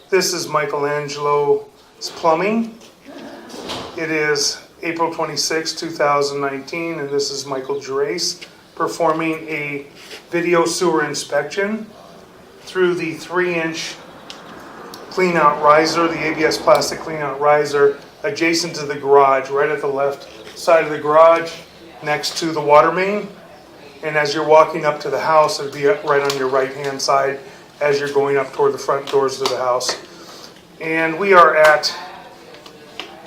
This is Michelangelo's plumbing. It is April 26, 2019, and this is Michael Gerace performing a video sewer inspection through the 3-inch clean-out riser, the ABS plastic clean-out riser, adjacent to the garage, right at the left side of the garage, next to the water main. And as you're walking up to the house, it'll be right on your right-hand side as you're going up toward the front doors of the house. And we are at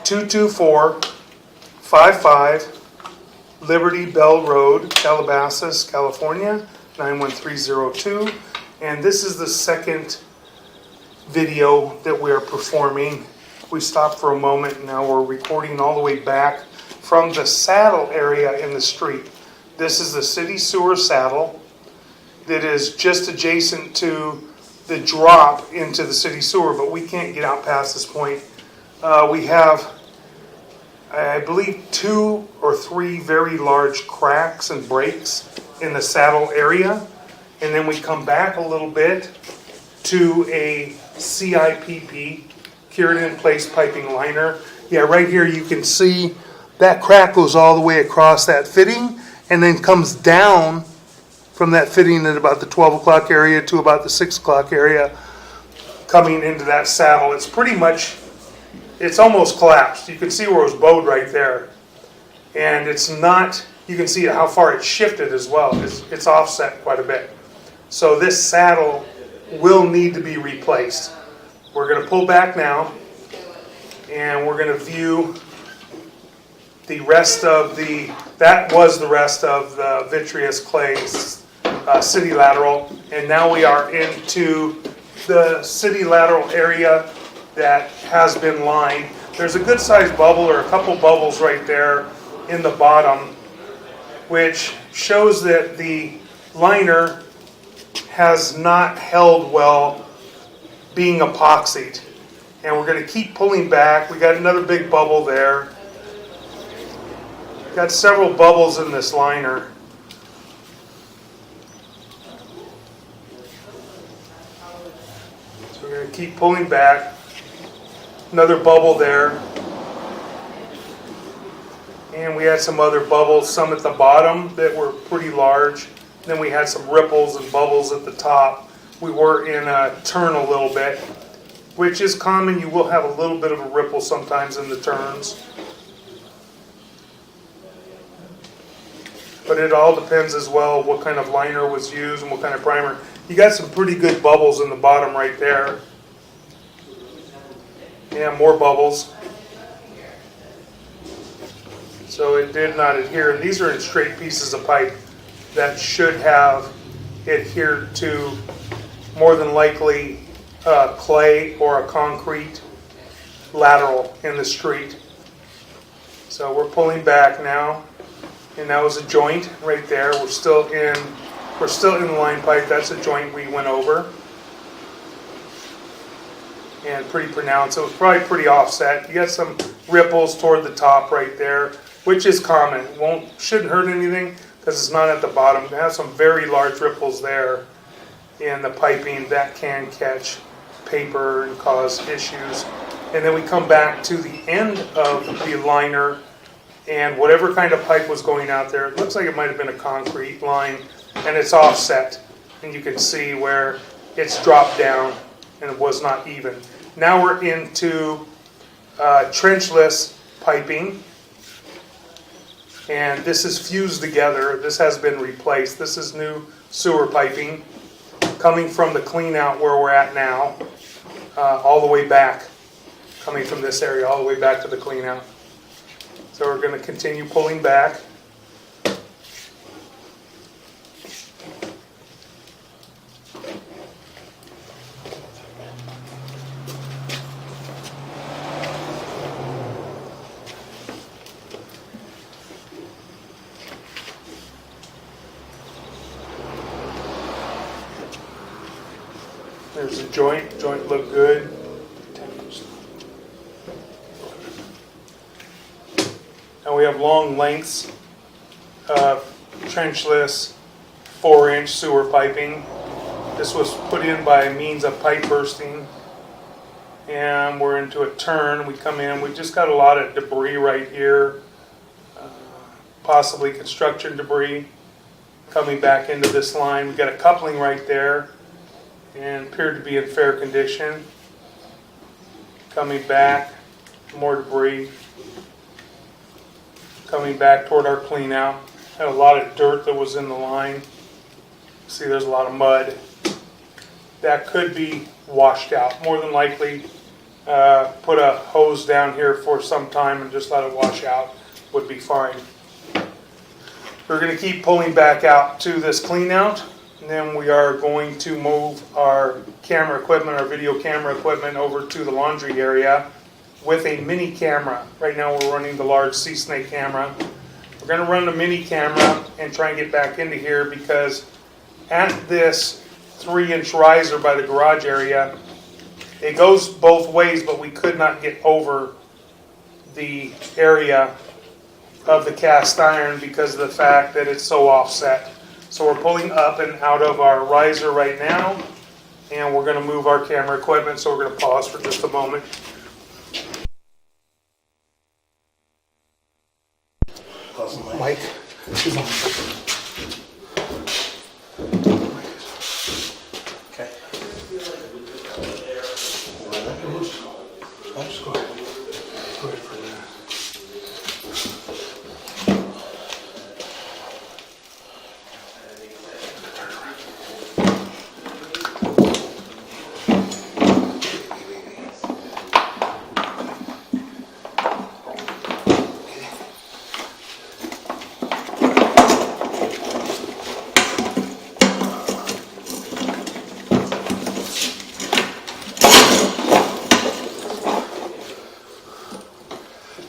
22455 Liberty Bell Road, Calabasas, California, 91302. And this is the second video that we are performing. We stopped for a moment, and now we're recording all the way back from the saddle area in the street. This is the city sewer saddle that is just adjacent to the drop into the city sewer, but we can't get out past this point. We have, I believe, 2 or 3 very large cracks and breaks in the saddle area. And then we come back a little bit to a CIPP, cured in place piping liner. Yeah, right here you can see that crack goes all the way across that fitting and then comes down from that fitting at about the 12 o'clock area to about the 6 o'clock area, coming into that saddle. It's pretty much, it's almost collapsed. You can see where it was bowed right there. And it's not, you can see how far it shifted as well. It's offset quite a bit. So this saddle will need to be replaced. We're going to pull back now, and we're going to view the rest of that was the rest of the vitreous clay city lateral, and now we are into the city lateral area that has been lined. There's a good sized bubble, or a couple bubbles right there in the bottom, which shows that the liner has not held well being epoxied. And we're going to keep pulling back. We got another big bubble there. Got several bubbles in this liner. So we're going to keep pulling back. Another bubble there. And we had some other bubbles, some at the bottom that were pretty large. Then we had some ripples and bubbles at the top. We were in a turn a little bit, which is common. You will have a little bit of a ripple sometimes in the turns. But it all depends as well what kind of liner was used and what kind of primer. You got some pretty good bubbles in the bottom right there. Yeah, more bubbles. So it did not adhere. And these are in straight pieces of pipe that should have adhered to more than likely clay or a concrete lateral in the street. So we're pulling back now, and that was a joint right there. We're still in the line pipe. That's a joint we went over, and pretty pronounced. It was probably pretty offset. You got some ripples toward the top right there, which is common. Shouldn't hurt anything, because it's not at the bottom. It has some very large ripples there in the piping that can catch paper and cause issues. And then we come back to the end of the liner, and whatever kind of pipe was going out there, it looks like it might have been a concrete line, and it's offset. And you can see where it's dropped down and it was not even. Now we're into trenchless piping. And this is fused together. This has been replaced. This is new sewer piping coming from the clean out where we're at now, all the way back, coming from this area all the way back to the clean out. So we're going to continue pulling back. There's a joint. Joint looked good. Now we have long lengths of trenchless 4-inch sewer piping. This was put in by means of pipe bursting and we're into a turn. We come in, we just got a lot of debris right here, possibly construction debris coming back into this line. We got a coupling right there and appeared to be in fair condition. Coming back, more debris. Coming back toward our clean out. Had a lot of dirt that was in the line. See, there's a lot of mud. That could be washed out. More than likely, put a hose down here for some time and just let it wash out would be fine. We're going to keep pulling back out to this clean out, and then we are going to move our camera equipment, our video camera equipment, over to the laundry area with a mini camera. Right now we're running the large sea snake camera. We're going to run the mini camera and try and get back into here, because at this 3-inch riser by the garage area, it goes both ways, but we could not get over the area of the cast iron because of the fact that it's so offset. So we're pulling up and out of our riser right now, and we're going to move our camera equipment, so we're going to pause for just a moment. Mike, she's on. Okay. I'll just go ahead. Go ahead for a minute.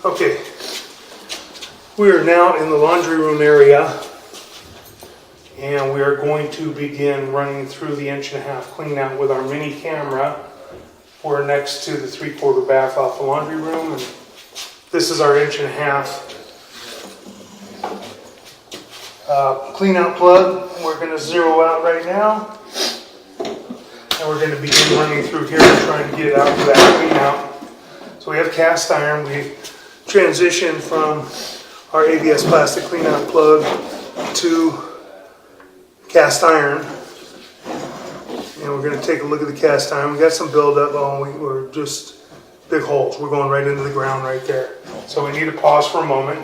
Okay, we are now in the laundry room area, and we are going to begin running through the 1.5-inch clean out with our mini camera. We're next to the 3/4 bath off the laundry room, and this is our 1.5-inch clean out plug. We're going to zero out right now, and we're going to begin running through here and trying to get it out to that clean out. So we have cast iron. We transition from our ABS plastic clean out plug to cast iron, and we're going to take a look at the cast iron. We got some buildup. We're just big holes. We're going right into the ground right there. So we need to pause for a moment.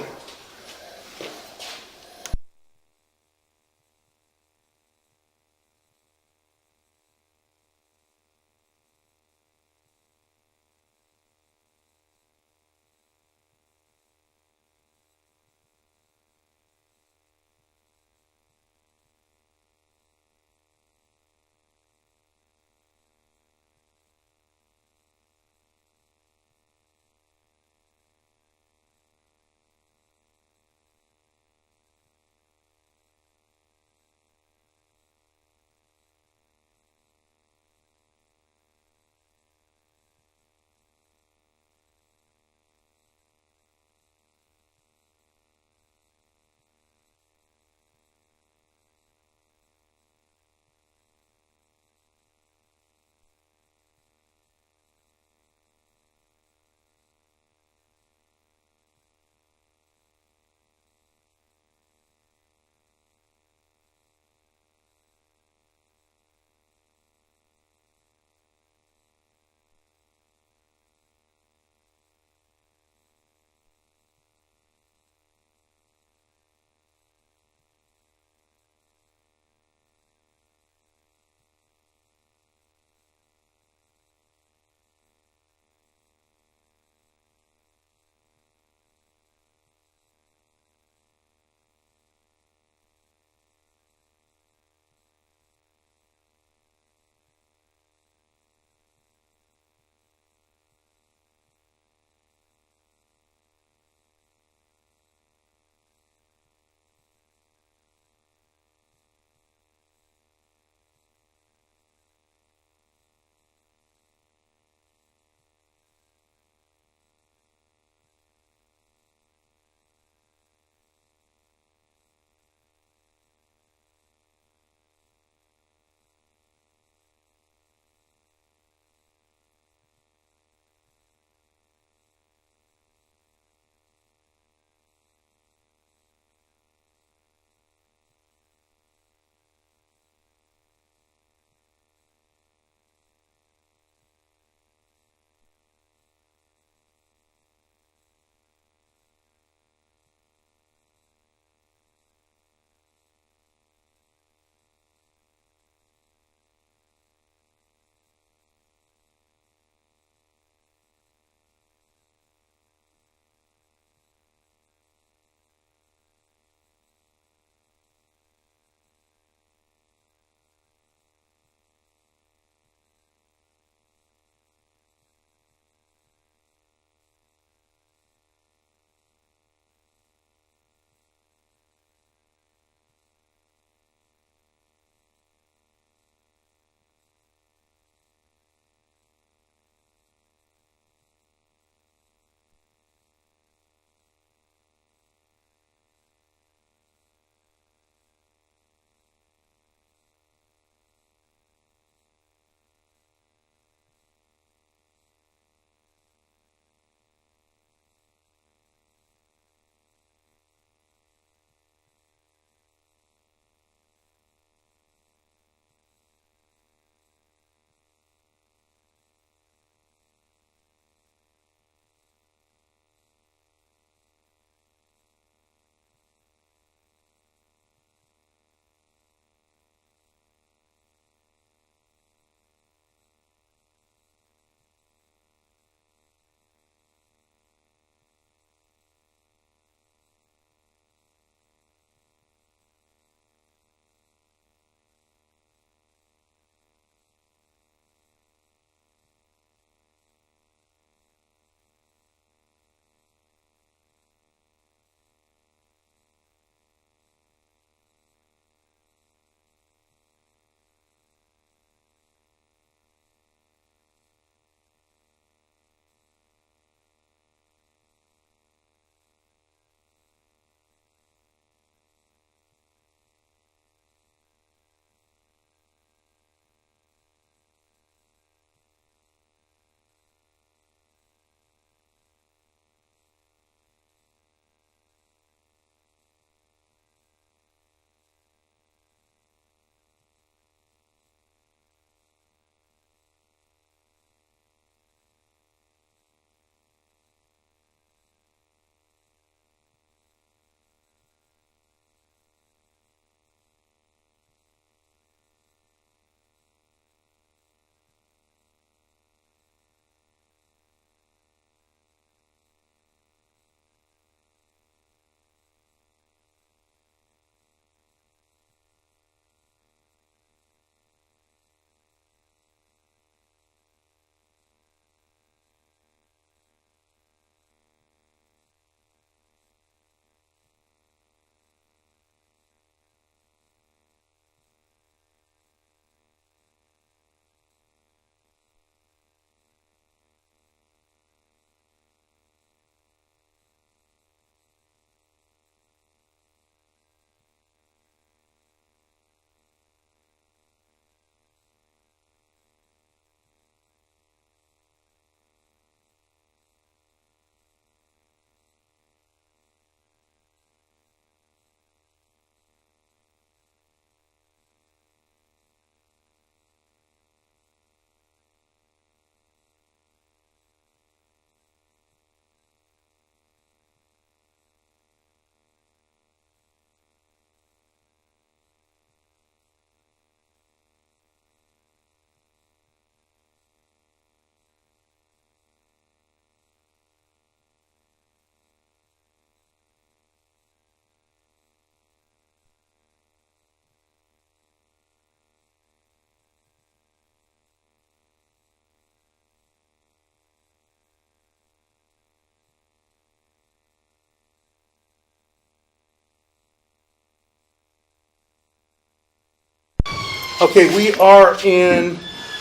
Okay, we are in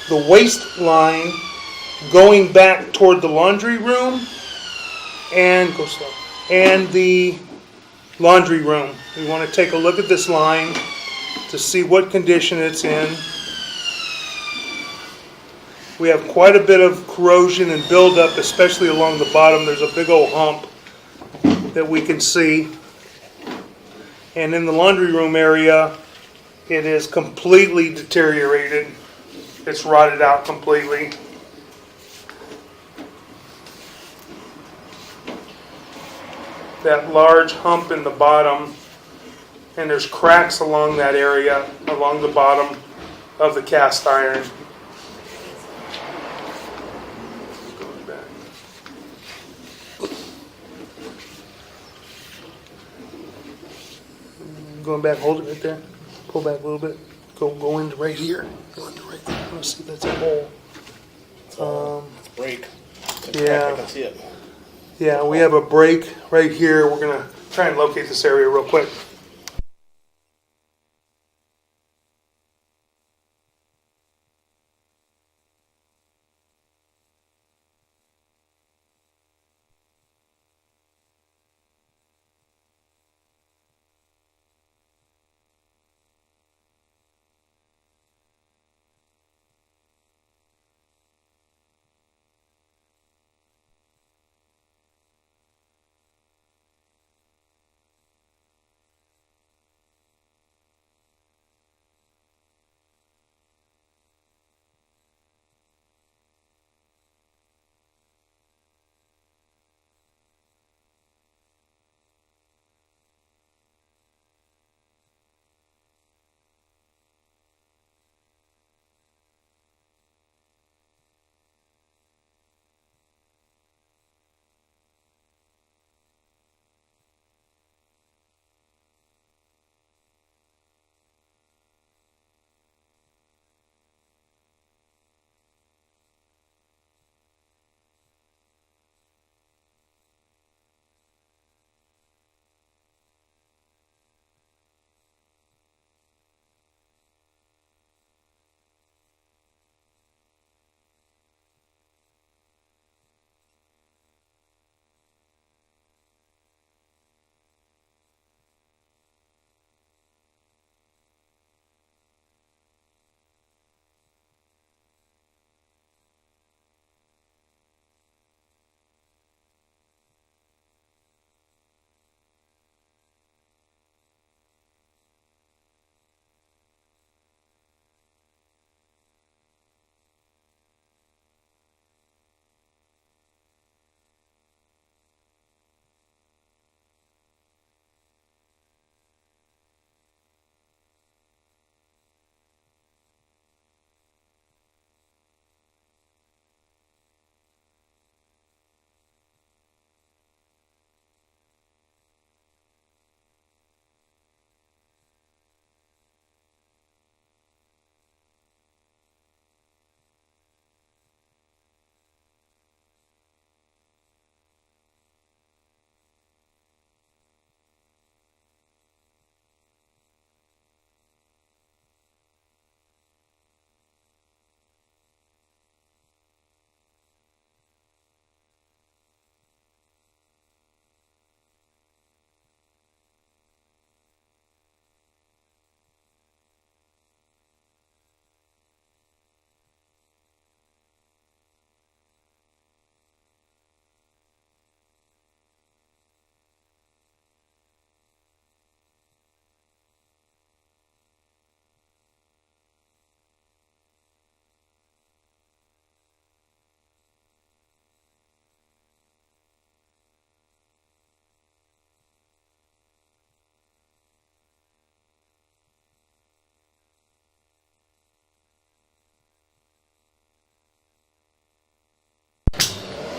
the waistline going back toward the laundry room and go slow. And the laundry room. We want to take a look at this line to see what condition it's in. We have quite a bit of corrosion and buildup, especially along the bottom. There's a big old hump that we can see. And in the laundry room area, it is completely deteriorated. It's rotted out completely. That large hump in the bottom, and there's cracks along that area, along the bottom of the cast iron. Going back. Going back, hold it right there. Pull back a little bit. Go into right here. Go into right there. Let's see if that's a hole. It's break. Yeah. I can see it. Yeah, we have a break right here. We're going to try and locate this area real quick.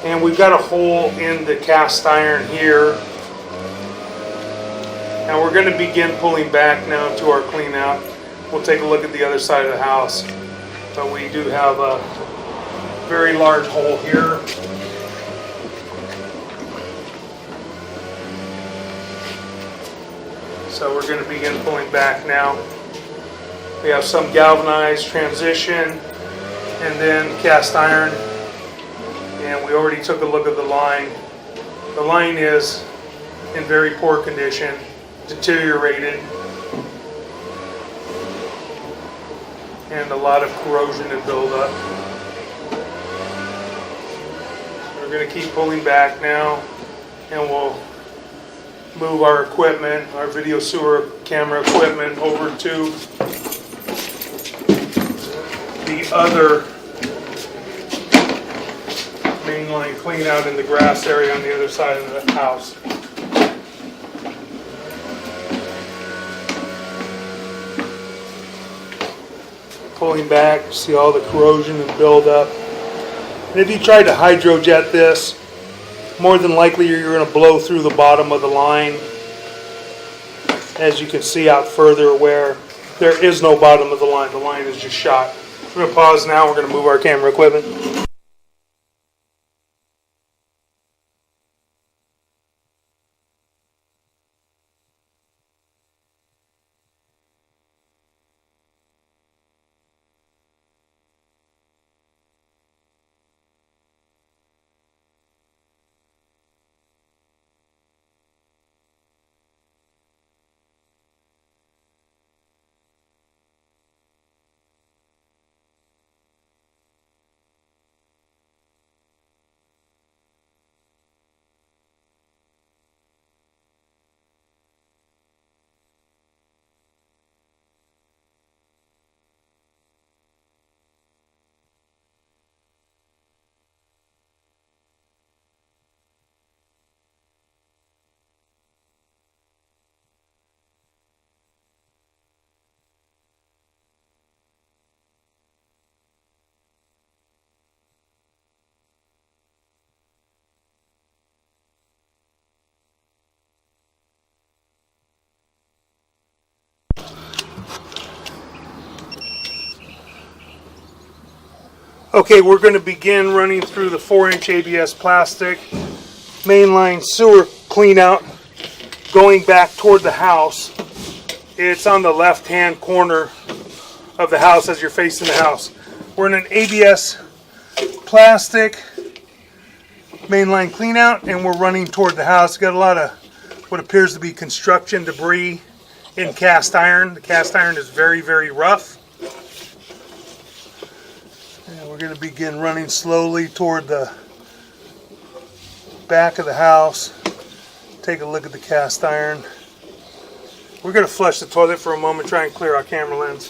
And we've got a hole in the cast iron here. And we're going to begin pulling back now to our clean out. We'll take a look at the other side of the house. But we do have a very large hole here. So we're going to begin pulling back now. We have some galvanized transition and then cast iron. And we already took a look at the line. The line is in very poor condition, deteriorated, and a lot of corrosion and buildup. We're going to keep pulling back now, and we'll move our equipment, our video sewer camera equipment, over to the other mainline clean out in the grass area on the other side of the house. Pulling back, see all the corrosion and buildup. And if you tried to hydrojet this, more than likely you're going to blow through the bottom of the line. As you can see out further where there is no bottom of the line is just shot. We're going to pause now, we're going to move our camera equipment. Okay, we're going to begin running through the 4-inch ABS plastic mainline sewer clean out going back toward the house. It's on the left hand corner of the house as you're facing the house. We're in an ABS plastic mainline clean out and we're running toward the house. Got a lot of what appears to be construction debris in cast iron. The cast iron is very, very rough. We're going to begin running slowly toward the back of the house. Take a look at the cast iron. We're going to flush the toilet for a moment, try and clear our camera lens.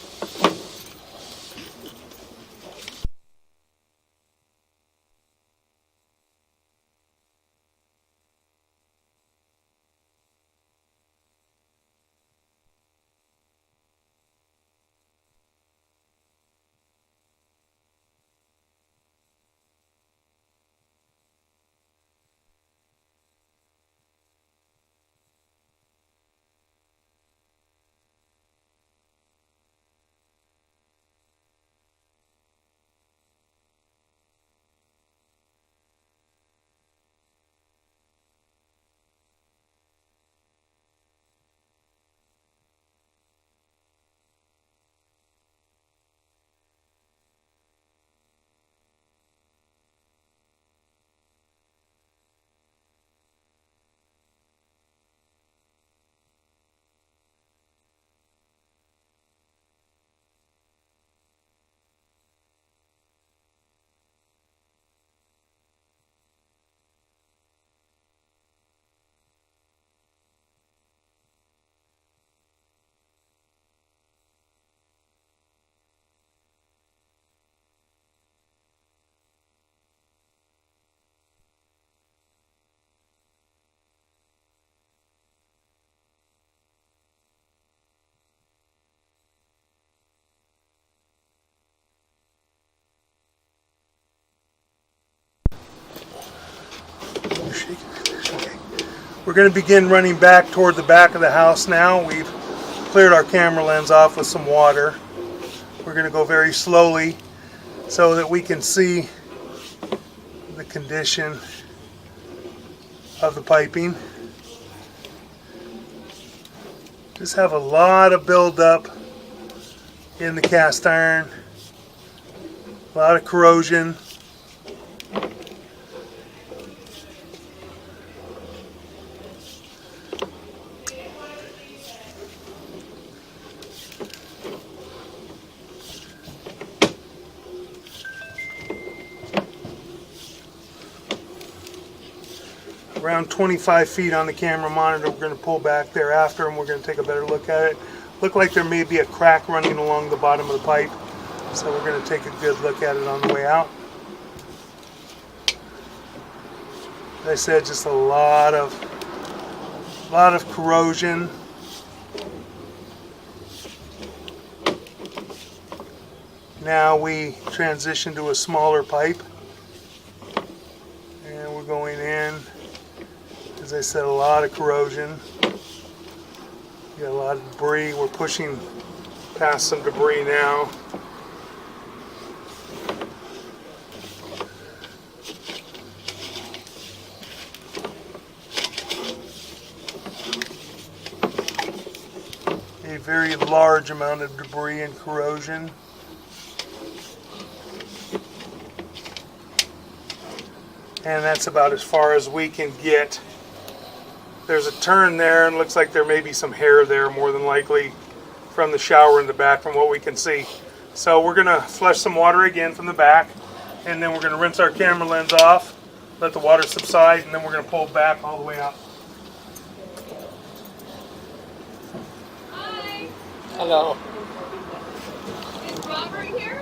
We're going to begin running back toward the back of the house now. We've cleared our camera lens off with some water. We're going to go very slowly so that we can see the condition of the piping. Just have a lot of buildup in the cast iron. A lot of corrosion. Around 25 feet on the camera monitor. We're going to pull back thereafter and we're going to take a better look at it. Look like there may be a crack running along the bottom of the pipe, so we're going to take a good look at it on the way out. As I said, just a lot of corrosion. Now we transition to a smaller pipe, and we're going in. As I said, a lot of corrosion. Got a lot of debris. We're pushing past some debris now. A very large amount of debris and corrosion. And that's about as far as we can get. There's a turn there, and looks like there may be some hair there, more than likely, from the shower in the back, from what we can see. So we're going to flush some water again from the back, and then we're going to rinse our camera lens off, let the water subside, and then we're going to pull back all the way out. Hi. Hello. Is Robert here?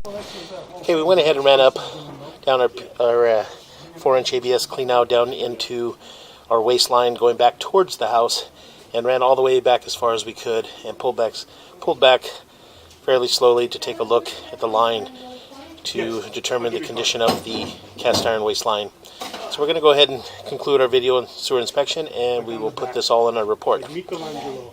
Okay, we went ahead and ran up down our 4-inch ABS clean out down into our waistline going back towards the house, and ran all the way back as far as we could and pulled back fairly slowly to take a look at the line to determine the condition of the cast iron waistline. So we're going to go ahead and conclude our video and sewer inspection, and we will put this all in our report. Michelangelo.